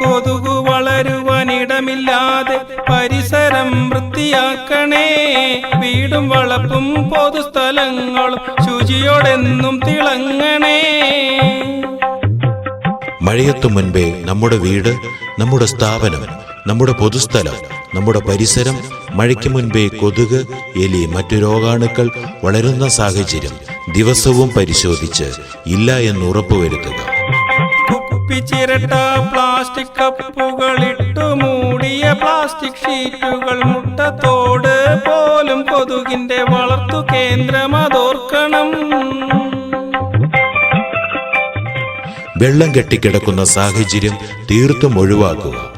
കൊതുകു വളരുവാനിടമില്ലാതെ പരിസരം വൃത്തിയാക്കണേ. വീടും വളപ്പും പൊതുസ്ഥലങ്ങളും ശുചിയോടെന്നും തിളങ്ങണേ. മഴയെത്തു മുൻപേ നമ്മുടെ വീട്, നമ്മുടെ സ്ഥാപനം, നമ്മുടെ പൊതുസ്ഥലം, നമ്മുടെ പരിസരം മഴയ്ക്ക് മുൻപേ കൊതുക്, എലി, മറ്റു രോഗാണുക്കൾ വളരുന്ന സാഹചര്യം ദിവസവും പരിശോധിച്ച് ഇല്ല എന്ന് ഉറപ്പുവരുത്തുക. കുപ്പിച്ചിരട്ട, പ്ലാസ്റ്റിക് കപ്പുകളിട്ടു മൂടിയ പ്ലാസ്റ്റിക് ഷീറ്റുകൾ, മുട്ടത്തോട് പോലും കൊതുകിന്റെ വളർത്തു കേന്ദ്രമതോർക്കണം. വെള്ളം കെട്ടിക്കിടക്കുന്ന സാഹചര്യം തീർത്തും ഒഴിവാക്കുക.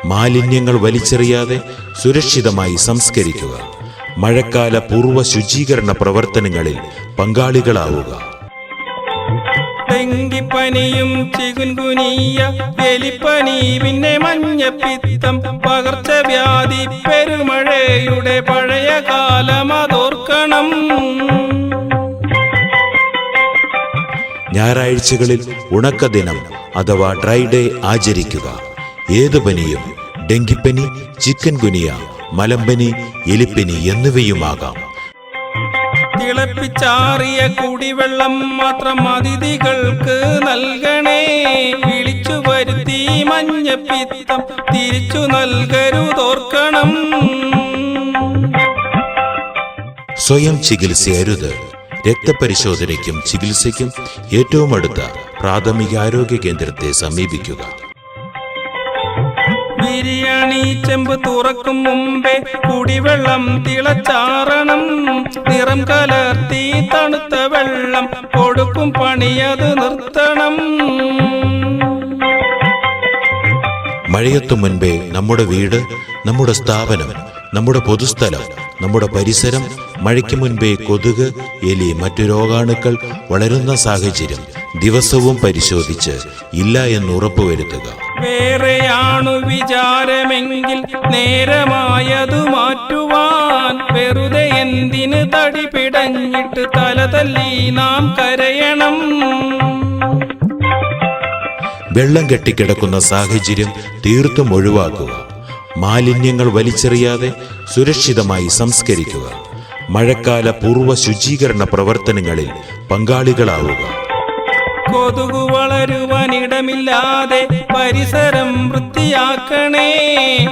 മാലിന്യങ്ങൾ വലിച്ചെറിയാതെ സുരക്ഷിതമായി സംസ്കരിക്കുക. മഴക്കാല പൂർവ്വ ശുചീകരണ പ്രവർത്തനങ്ങളിൽ പങ്കാളികളാവുക. ഡെങ്കിപ്പനിയും ചികുൻകുനിയ, എലിപ്പനി, പിന്നെ മഞ്ഞപ്പിത്തം, പകർച്ചവ്യാധി, പെരുമഴയുടെ പഴയ കാലം അതോർക്കണം. ഞായറാഴ്ചകളിൽ ഉണക്കദിനം അഥവാ ഡ്രൈ ഡേ ആചരിക്കുക. ഏതു പനിയും ഡെങ്കിപ്പനി, ചിക്കൻ ഗുനിയ, മലമ്പനി, എലിപ്പനി എന്നിവയുമാകാം. തിളപ്പിച്ചാറിയ കുടിവെള്ളം മാത്രം അതിഥികൾക്ക് നൽകണേ. വിളിച്ചു വരുത്തി മഞ്ഞപ്പിത്തം തിരിച്ചു നൽകരുതോർക്കണം. സ്വയം ചികിത്സയരുത്. രക്തപരിശോധനയ്ക്കും ചികിത്സയ്ക്കും ഏറ്റവും അടുത്ത പ്രാഥമികാരോഗ്യ കേന്ദ്രത്തെ സമീപിക്കുക. ബിരിയാണി ചെമ്പ് തുറക്കും മുമ്പേ കുടിവെള്ളം തിളച്ചാറണം. നിറം കലർത്തി തണുത്ത വെള്ളം കൊടുക്കും പണിയത് നിർത്തണം. മഴയെത്തു മുൻപേ നമ്മുടെ വീട്, നമ്മുടെ സ്ഥാപനം, നമ്മുടെ പൊതുസ്ഥലം, നമ്മുടെ പരിസരം മഴയ്ക്ക് മുൻപേ കൊതുക്, എലി, മറ്റു രോഗാണുക്കൾ വളരുന്ന സാഹചര്യം ദിവസവും പരിശോധിച്ച് ഇല്ല എന്ന് ഉറപ്പുവരുത്തുക. വേറെയാണു വിചാരമെങ്കിൽ നേരമായതു മാറ്റുവാൻ. വെറുതെ എന്തിന് തടി പിടഞ്ഞിട്ട് തല തല്ലി നാം കരയണം. വെള്ളം കെട്ടിക്കിടക്കുന്ന സാഹചര്യം തീർത്തും ഒഴിവാക്കുക. മാലിന്യങ്ങൾ വലിച്ചെറിയാതെ സുരക്ഷിതമായി സംസ്കരിക്കുക. മഴക്കാല പൂർവ്വ ശുചീകരണ പ്രവർത്തനങ്ങളിൽ പങ്കാളികളാവുക. കൊതുകു വളരുവാനിടമില്ലാതെ പരിസരം വൃത്തിയാക്കണേ.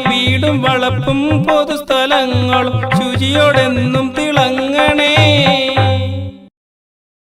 വീടും വളപ്പും പൊതുസ്ഥലങ്ങളും ശുചിയോടെന്നും തിളങ്ങണേ.